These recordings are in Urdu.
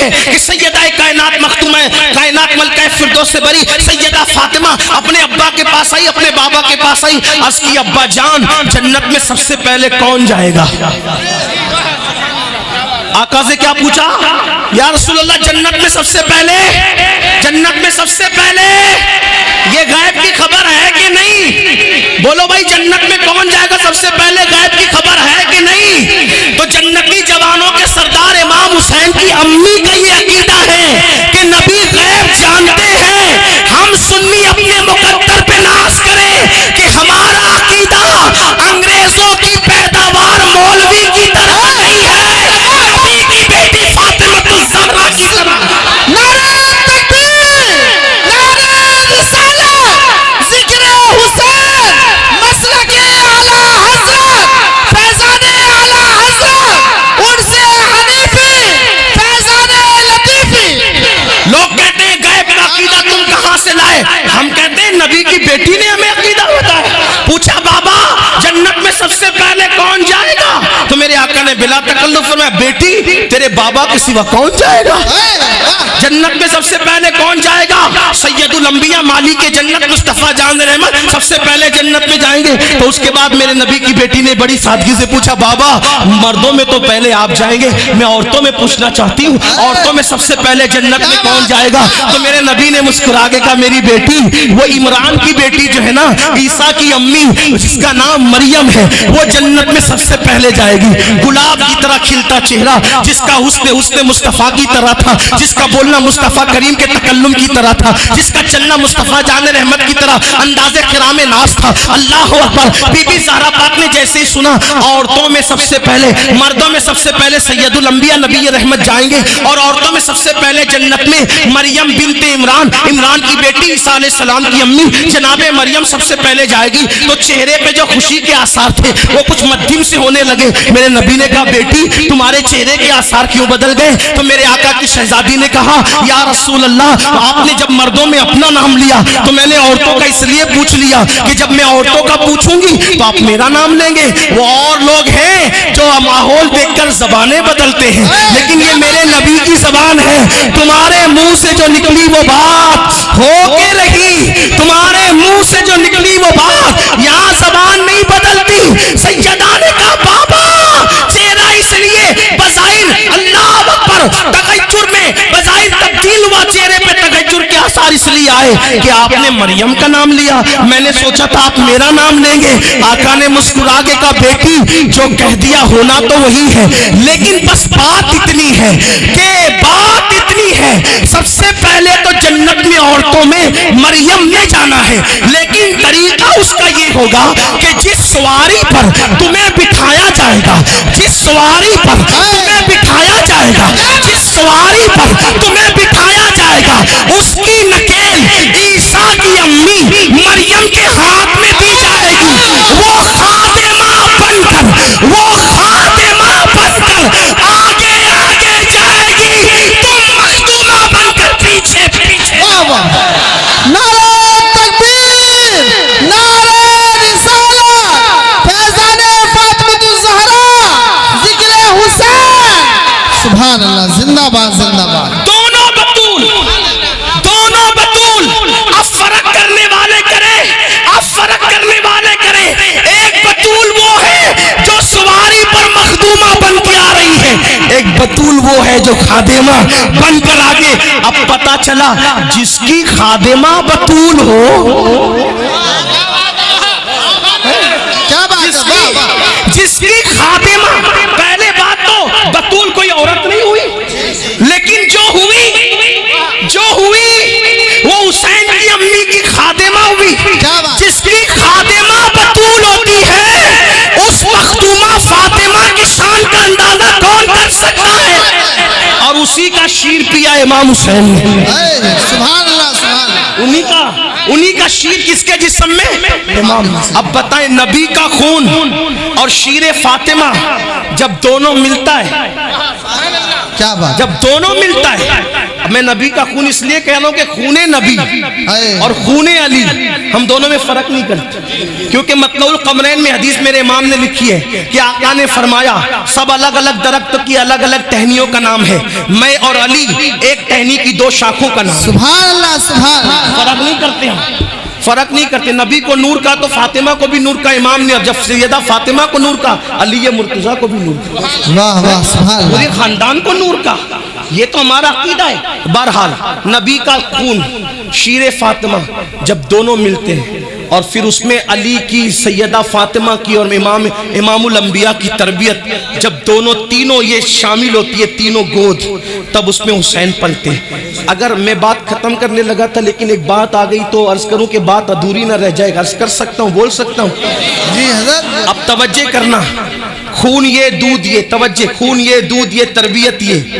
ہیں کہ سیدہ کائنات مختومہ کائنات ملکہ فردوس سے بری سیدہ فاطمہ اپنے ابا کے پاس آئی، اپنے بابا کے پاس آئی، عرض کی ابا جان جنت میں سب سے پہلے کون جائے گا؟ آقا سے کیا پوچھا؟ یا رسول اللہ جنت میں سب سے پہلے، جنت میں سب سے پہلے یہ غیب کی خبر ہے کہ نہیں؟ بولو بھائی جنت میں کون جائے گا سب سے پہلے، غیب کی خبر ہے کہ نہیں؟ تو جنتی جوانوں کے سردار امام حسین کی امی کا یہ عقیدہ ہے کہ نبی غیب جانتے ہیں۔ ہم سنی اپنے مقدر پہ ناز کریں کہ ہمارا عقیدہ انگریزوں کی پیداوار مولوی کی طرح نہیں ہے، نبی کی بیٹی فاطمہ الزہرا کی طرح۔ نعرہ تکبیر، نعرہ رسالت، ذکر حسین، مسلک اعلی حضرت، فیضان اعلی حضرت، عرس حنیفی، فیضان لطیفی۔ لوگ کہتے ہیں غیب کا عقیدہ تم کہاں سے لائے؟ ہم کہتے ہیں نبی کی بیٹی نے ہمیں عقیدہ ہوتا ہے۔ پوچھا بابا جنت میں سب سے پہلے کون جائے گا؟ تو میرے آقا نے بلا تکلف فرمایا بیٹی تیرے بابا کے سوا کون جائے گا؟ جنت میں سب سے پہلے کون جائے گا؟ سید الانبیاء مالک جنت مصطفیٰ جان رحمت سب سے پہلے جنت میں جائیں گے۔ تو اس کے بعد میرے نبی کی بیٹی نے بڑی سادگی سے پوچھا بابا مردوں میں تو پہلے آپ جائیں گے، میں عورتوں میں پوچھنا چاہتی ہوں عورتوں میں سب سے پہلے جنت میں کون جائے گا؟ تو میرے نبی نے مسکرا کے کہا میری بیٹی وہ عمران کی بیٹی جو ہے نا عیسیٰ کی امی جس کا نام مریم ہے وہ جنت میں سب سے پہلے جائے گی۔ گلاب کی طرح کھلتا چہرہ، جس کا حسن مصطفیٰ کی طرح تھا، جس کا بولنا مصطفیٰ کریم کے تکلم کی طرح تھا، جس کا چلنا مصطفیٰ جان رحمت کی طرح انداز کرام ناز تھا۔ اللہ اکبر۔ بی بی زہرا پاک نے جیسے ہی سنا عورتوں میں سب سے پہلے مردوں میں سب سے پہلے سید الانبیاء نبی رحمت جائیں گے اور عورتوں میں سب سے پہلے جنت میں مریم بنت عمران عمران کی بیٹی عیسیٰ علیہ السلام کی امی جناب مریم سب سے پہلے جائے گی۔ تو چہرے پہ جو خوشی کے آثار تھے وہ کچھ مدھم سے ہونے لگے۔ میرے نبی نے کہا بیٹی تمہارے چہرے کے آثار کیوں بدل گئے؟ تو میرے آقا کی شہزادی نے کہا یا رسول اللہ آپ نے جب مردوں میں اپنا نام لیا تو میں نے عورتوں کا اس لیے پوچھ لیا کہ جب میں عورتوں کا پوچھوں گی تو آپ میرا نام لیں گے۔ وہ اور لوگ ہیں جو ماحول دیکھ کر زبانیں بدلتے ہیں لیکن یہ میرے نبی کی زبان ہے۔ تمہارے منہ سے جو نکلی وہ بات ہو کے رہی، تمہارے منہ سے جو نکلی وہ بات، یہاں زبان نہیں بدلتی۔ سیدہ نے کہا بابا چہرہ اس لیے بظاہر اللہ اکبر تغیر میں بظاہر تبدیل ہوا، چہرے پہ تغیر کے آثار اس لیے آئے کہ آپ نے مریم کا نام لیا، میں نے سوچا تھا آپ میرا نام لیں گے۔ آقا نے مسکرا کے کہا بیٹی جو کہہ دیا ہونا تو وہی ہے، لیکن بس بات اتنی ہے کہ بات اتنی ہے سب سے پہلے تو جنت میں عورتوں میں مریم نے جانا ہے، لیکن طریقہ اس کا یہ ہوگا کہ جس سواری پر تمہیں بٹھایا جائے گا، جس سواری پر تمہیں بٹھایا جائے گا، جس سواری پر تمہیں بٹھایا جائے گا اس کی نکیل عیسیٰ کی امی مریم کے ہاتھ میں دی جائے گی۔ وہ خادمہ بن کر آگے آگے جائے گی، تم مخدومہ بن کر پیچھے پیچھے۔ نعرہ تکبیر، نعرہ رسالت، فیضان فاطمہ الزہرا، ذکر حسین۔ سبحان اللہ، زندہ باد زندہ باد۔ دونوں بطول اب فرق کرنے والے کریں، اب فرق کرنے والے کریں۔ ایک بطول وہ ہے جو سواری پر مخدومہ بن کے آ رہی ہے، ایک بطول وہ ہے جو خادمہ بن کر آگے۔ اب پتا چلا جس کی خادمہ بطول ہو، کیا بات ہے؟ جس کی خادمہ، پہلے بات تو بطول کوئی عورت نہیں ہوئی، لیکن جو ہوئی وہ حسین کی امی کی خادمہ ہوئی۔ جس کی خادمہ بطول ہوتی ہے اس مخدومہ فاطمہ کی شان کا اندازہ کون کر سکتا ہے؟ اور اسی کا شیر پیا امام حسین نے۔ سبحان اللہ، سبحان اللہ۔ انہی کا شیر کس کے جسم میں؟ امام۔ اب بتائیں نبی کا خون اور شیر فاطمہ جب دونوں ملتا ہے کیا بات جب دونوں ملتا ہے. میں نبی کا خون اس لیے کہہ رہا ہوں کہ خون نبی اور خون علی ہم دونوں میں فرق نہیں کرتے, کیونکہ مطلع القمرین میں حدیث میرے امام نے لکھی ہے کہ آقا نے فرمایا سب الگ الگ درخت کی الگ الگ ٹہنیوں کا نام ہے, میں اور علی ایک ٹہنی کی دو شاخوں کا نام. سبحان اللہ سبحان اللہ. فرق نہیں کرتے ہم, فرق نہیں کرتے. نبی کو نور کا تو فاطمہ کو بھی نور کا امام نے, اور جب سیدہ فاطمہ کو نور کا علی مرتضیٰ کو بھی نور کا, واہ واہ سبحان اللہ. پورے خاندان کو نور کا. یہ تو ہمارا عقیدہ ہے. بہرحال نبی کا خون شیر فاطمہ جب دونوں ملتے ہیں اور پھر اس میں علی کی سیدہ فاطمہ کی اور امام الانبیاء کی تربیت جب دونوں تینوں یہ شامل ہوتی ہے, تینوں گود, تب اس میں حسین پلتے ہیں. اگر میں بات ختم کرنے لگا تھا لیکن ایک بات آ گئی تو عرض کروں کہ بات ادھوری نہ رہ جائے گا. عرض کر سکتا ہوں, بول سکتا ہوں؟ جی حضرت. اب توجہ کرنا, خون یہ دودھ یہ, توجہ, خون یہ دودھ یہ, تربیت یہ.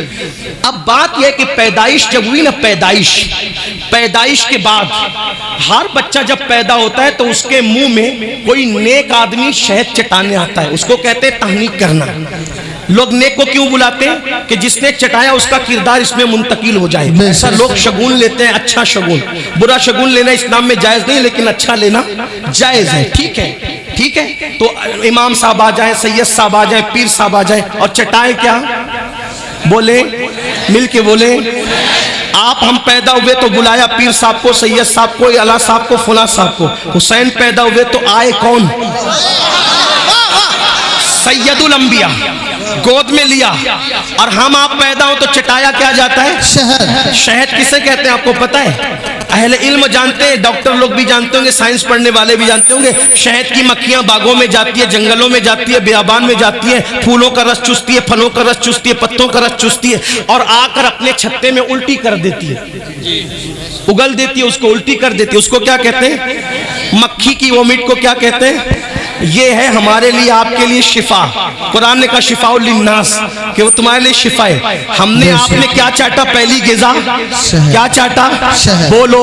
اب بات یہ کہ پیدائش جب ہوئی نا, پیدائش کے بعد ہر بچہ جب پیدا ہوتا ہے تو اس کے منہ میں کوئی نیک آدمی شہد چٹانے آتا ہے, اس کو کہتے ہیں تہنیک کرنا. لوگ نیک کو کیوں بلاتے ہیں؟ کہ جس نے چٹایا اس کا کردار اس میں منتقل ہو جائے. ایسا لوگ شگون لیتے ہیں, اچھا شگون. برا شگون لینا اسلام میں جائز نہیں, لیکن اچھا لینا جائز ہے. ٹھیک ہے, ٹھیک ہے. تو امام صاحب آ جائیں, سید صاحب آ جائیں, پیر صاحب آ جائیں اور چٹائیں کیا بولے, مل کے بولے. آپ ہم پیدا ہوئے تو بلایا پیر صاحب کو, سید صاحب کو, اعلیٰ صاحب کو, فلاں صاحب کو. حسین پیدا ہوئے تو آئے کون؟ سید الانبیاء, گود میں لیا. اور ہم آپ پیدا ہو تو چٹایا کیا جاتا ہے؟ شہد. شہد کسے کہتے ہیں آپ کو پتہ ہے؟ اہل علم جانتے ہیں, ڈاکٹر لوگ بھی جانتے ہوں گے, سائنس پڑھنے والے بھی جانتے ہوں گے. شہد کی مکھیاں باغوں میں جاتی ہے, جنگلوں میں جاتی ہے, بیابان میں جاتی ہے, پھولوں کا رس چوستی ہے, پھلوں کا رس چوستی ہے, پتوں کا رس چوستی ہے, اور آ کر اپنے چھتے میں الٹی کر دیتی ہے, اگل دیتی ہے, اس کو الٹی کر دیتی ہے. اس کو کیا کہتے ہیں؟ مکھی کی وومٹ کو کیا کہتے ہیں؟ یہ ہے ہمارے لیے آپ کے لیے شفا. قرآن نے کہا شفاء للناس, کہ وہ تمہارے لیے شفا ہے. ہم نے آپ نے کیا چاٹا؟ پہلی غذا کیا چاٹا؟ بولو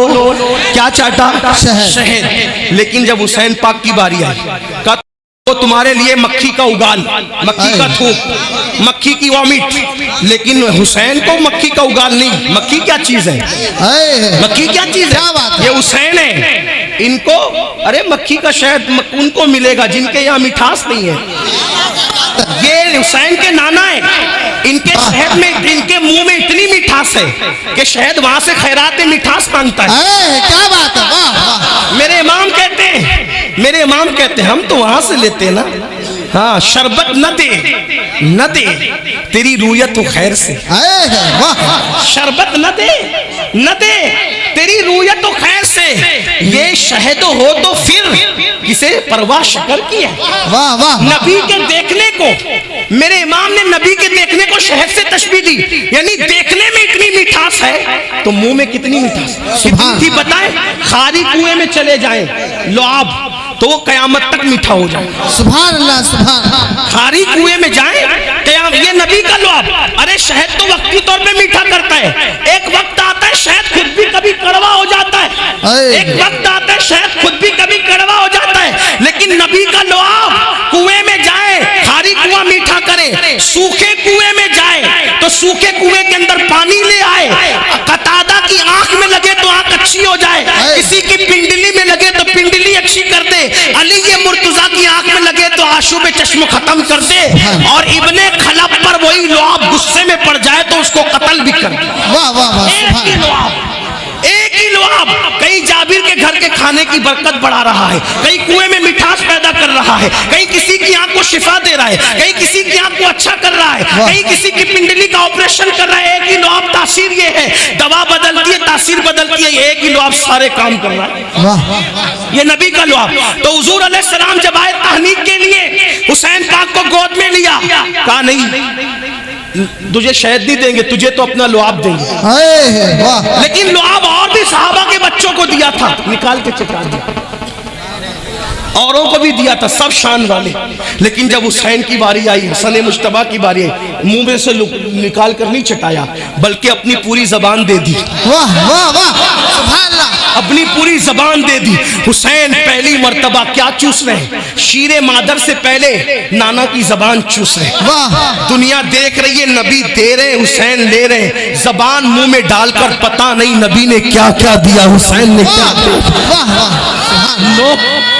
کیا چاٹا؟ شہد. لیکن جب حسین پاک کی باری آئی کہا وہ تمہارے لیے مکھی کا اگال, مکھی کا تھوک, مکھی کی وامٹ. لیکن حسین کو مکھی کا اگال نہیں. مکھی کیا چیز ہے؟ مکھی کیا چیز ہے؟ یہ حسین ہے. ان کو ارے مکھی کا شہد ان کو ملے گا جن کے یہاں مٹھاس نہیں ہے. یہ حسین کے نانا ہے, ان کے شہد میں, ان کے منہ میں اتنی مٹھاس ہے کہ شہد وہاں سے خیرات مٹھاس مانگتا ہے. کیا بات ہے. میرے امام کہتے ہیں, میرے امام کہتے ہیں, ہم تو وہاں سے لیتے ہیں نا. ہاں, شربت نہ دے, نہ دے تیری رویت و خیر سے. شربت نہ دے, نہ دے تیری رویت و خیر سے. یہ شہد ہو تو پھر کسے پرواہ شکر کی ہے. نبی کے دیکھنے کو, میرے امام نے نبی کے دیکھنے کو شہد سے تشبیہ دی. یعنی دیکھنے میں اتنی مٹھاس ہے تو منہ میں کتنی مٹھاس کتنی تھی بتائیں. خاری کنویں میں چلے جائیں لعاب تو وہ قیامت تک میٹھا ہو جائے. سبحان اللہ سبحان اللہ. خاری کنویں میں جائیں, یہ نبی کا لعاب. ارے شہد تو وقتی طور پہ میٹھا کرتا ہے, ایک وقت آتا ہے شہد خود بھی کبھی کڑوا ہو جاتا ہے, ایک وقت آتا ہے شہد خود بھی کبھی کڑوا ہو جاتا ہے. لیکن نبی کا لعاب, کنویں میں جائے خاری کنواں میٹھا کرے, سوکھے کنویں میں جائے تو سوکھے کنویں کے اندر پانی لے آئے. قتادہ کی آنکھ میں لگے تو آنکھ اچھی ہو جائے, کسی کی پنڈلی میں لگے تو پنڈلی اچھی کر دے. علی مرتضیٰ کی آنکھ میں لگے تو آشوب چشم ختم کر دے, اور ابن خلب پر وہی لعاب غصے میں پڑ جائے تو اس کو قتل بھی کر دے. ایک ہی لعاب, ایک ہی لعاب کہیں جابر کے گھر کے کھانے کی برکت بڑھا رہا ہے, کہیں کنویں میں مٹھاس پیدا کر رہا ہے, کہیں کسی کی آنکھ کو شفا دے رہا ہے, کہیں کسی کی آنکھ کو اچھا کر رہا ہے, کہیں کسی کی پنڈلی کا آپریشن کر رہا ہے. ایک ہی لعاب, تاثیر یہ ہے, دوا بدلتی ہے تاثیر بدلتی ہے, ایک ہی لعاب سارے کام کر رہا ہے. یہ نبی کا لعاب. تو حضور علیہ السلام جب آئے تہنیک کے لیے, حسین پاک کو گود میں لیا, کہا نہیں تجھے شہد نہیں دیں گے, تجھے تو اپنا لعاب دیں گے. لیکن لعاب اور بھی صحابہ کے بچوں کو دیا تھا, نکال کے چٹا دیا, اوروں کو بھی دیا تھا, سب شان والے. لیکن جب حسین کی باری آئی, حسن مجتبیٰ کی باری آئی, منہ میں سے نکال کر نہیں چٹایا بلکہ اپنی پوری زبان دے دی. واہ واہ واہ سبحان اللہ. اپنی پوری زبان دے دی. حسین پہلی مرتبہ کیا چوس رہے ہیں؟ شیر مادر سے پہلے نانا کی زبان چوس رہے ہیں. واہ دنیا دیکھ رہی ہے نبی دے رہے ہیں حسین لے رہے ہیں. زبان منہ میں ڈال کر پتا نہیں نبی نے کیا کیا دیا, حسین نے کیا دیا. واہ واہ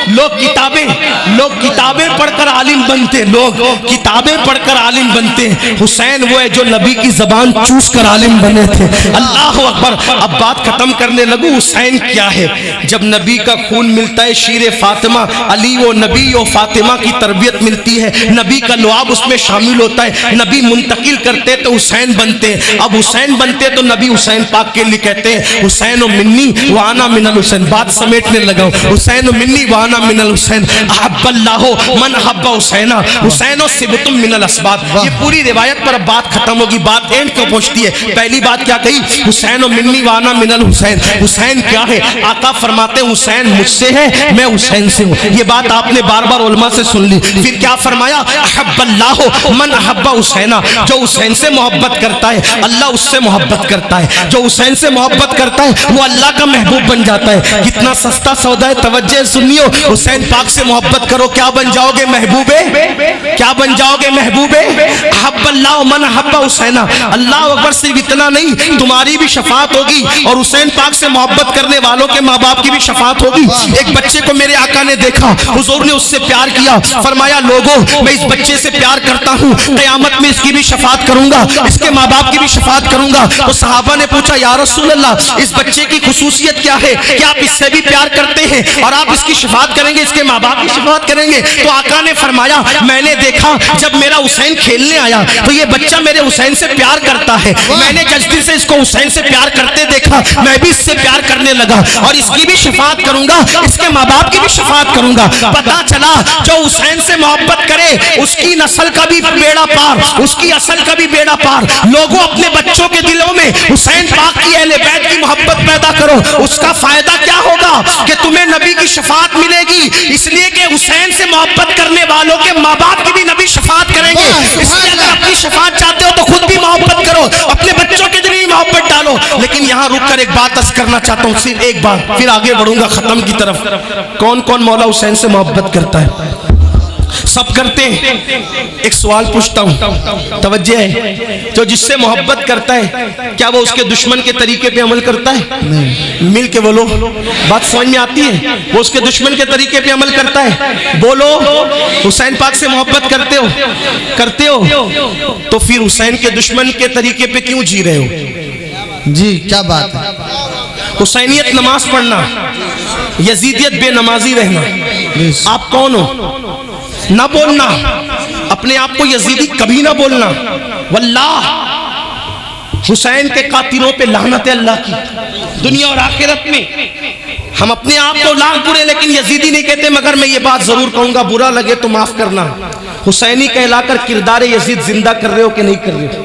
لوگ کتابیں پڑھ کر عالم بنتے, لوگ کتابیں پڑھ کر عالم بنتے. حسین وہ ہے جو نبی کی زبان چوس کر عالم بنے تھے. اللہ اکبر. اب بات ختم کرنے لگوں. حسین کیا ہے؟ جب نبی کا خون ملتا ہے, شیر فاطمہ علی و نبی و فاطمہ کی تربیت ملتی ہے, نبی کا لعاب اس میں شامل ہوتا ہے, نبی منتقل کرتے تو حسین بنتے. اب حسین بنتے تو نبی حسین پاک کے لیے کہتے ہیں حسین و منی وانا من الحسین. بات سمیٹنے لگا. حسین و منی وانا من الحسین احب اللہ من احب حسین حسین و سبت من الاسباط. یہ پوری روایت پر اب بات ختم ہوگی, بات اینڈ کو پہنچتی ہے. پہلی بات کیا کہی؟ حسین و منی وانا من الحسین. حسین کیا ہے؟ آقا فرماتے ہیں حسین مجھ سے ہے, میں حسین سے ہوں. یہ بات آپ نے بار بار علماء سے سن لی. پھر کیا فرمایا؟ احب اللہ من احب حسین. جو حسین سے محبت کرتا ہے اللہ اس سے محبت کرتا ہے. جو حسین سے محبت کرتا ہے وہ اللہ کا محبوب بن جاتا ہے. کتنا سستا سودا ہے. توجہ سنیو. حسین پاک سے محبت کرو, کیا بن جاؤ گے؟ محبوبے. کیا بن جاؤ گے؟ محبوبے. احب اللہ من احب حسین. اللہ اکبر. صرف اتنا نہیں, تمہاری بھی شفاعت ہوگی اور حسین پاک سے محبت کرنے والوں کے ماں باپ کی بھی شفاعت ہوگی. ایک بچے کو میرے آقا نے دیکھا, حضور نے اس سے پیار کیا, فرمایا لوگوں میں اس بچے سے پیار کرتا ہوں, قیامت میں اس کی بھی شفاعت کروں گا, اس کے ماں باپ کی بھی شفاعت کروں گا. تو صحابہ نے پوچھا یا رسول اللہ اس بچے کی خصوصیت کیا ہے کہ آپ اس سے بھی پیار کرتے ہیں اور آپ اس کی شفاعت کریں گے, اس کے ماں باپ کی شفاعت کریں گے؟ تو آقا نے فرمایا میں نے دیکھا جب میرا حسین کھیلنے آیا تو یہ بچہ میرے حسین سے پیار کرتا ہے, میں نے جلدی سے اس کو حسین سے پیار کرتے دیکھا, میں بھی اس سے پیار کرنے لگا اور اس کی بھی شفاعت کروں گا, اس کے ماں باپ کی بھی شفاعت کروں گا. پتا چلا جو حسین سے محبت کرے اس کی نسل کا بھی بیڑا پار, اس کی اصل کا بھی بیڑا پار. لوگوں اپنے بچوں کے دلوں میں حسین پاک کی اہل بیت کی محبت پیدا کرو. اس کا فائدہ کیا ہوگا کہ تمہیں نبی کی شفاعت ملے گی, اس لیے کہ حسین سے محبت کرنے والوں کے ماں باپ کی بھی نبی شفاعت کریں گے. اس لیے اگر اپنی شفاعت چاہتے ہو تو خود بھی محبت کرو, اپنے بچوں کے دل میں محبت ڈالو. لیکن یہاں رک کر ایک بات عرض کرنا چاہتا ہوں, صرف ایک بات, پھر آگے بڑھوں گا ختم کی طرف. کون کون مولا حسین سے محبت کرتا ہے؟ سب کرتے ہیں. ایک سوال پوچھتا ہوں, توجہ ہے, جو جس سے محبت کرتا ہے کیا وہ اس کے دشمن کے طریقے پہ عمل کرتا ہے؟ مل کے بولو, بات سمجھ میں آتی ہے؟ وہ اس کے دشمن کے طریقے پہ عمل کرتا ہے. بولو حسین پاک سے محبت کرتے ہو؟ کرتے ہو تو پھر حسین کے دشمن کے طریقے پہ کیوں جی رہے ہو؟ جی کیا بات ہے. حسینیت نماز پڑھنا, یزیدیت بے نمازی رہنا. آپ کون ہو؟ نہ بولنا, اپنے آپ کو یزیدی کبھی نہ بولنا. واللہ حسین کے قاتلوں پہ لعنت اللہ کی دنیا اور آخرت میں. ہم اپنے آپ کو لعنت برے لیکن یزیدی نہیں کہتے, مگر میں یہ بات ضرور کہوں گا, برا لگے تو معاف کرنا, حسینی کہلا کر کردار یزید زندہ کر رہے ہو کہ نہیں کر رہے ہو؟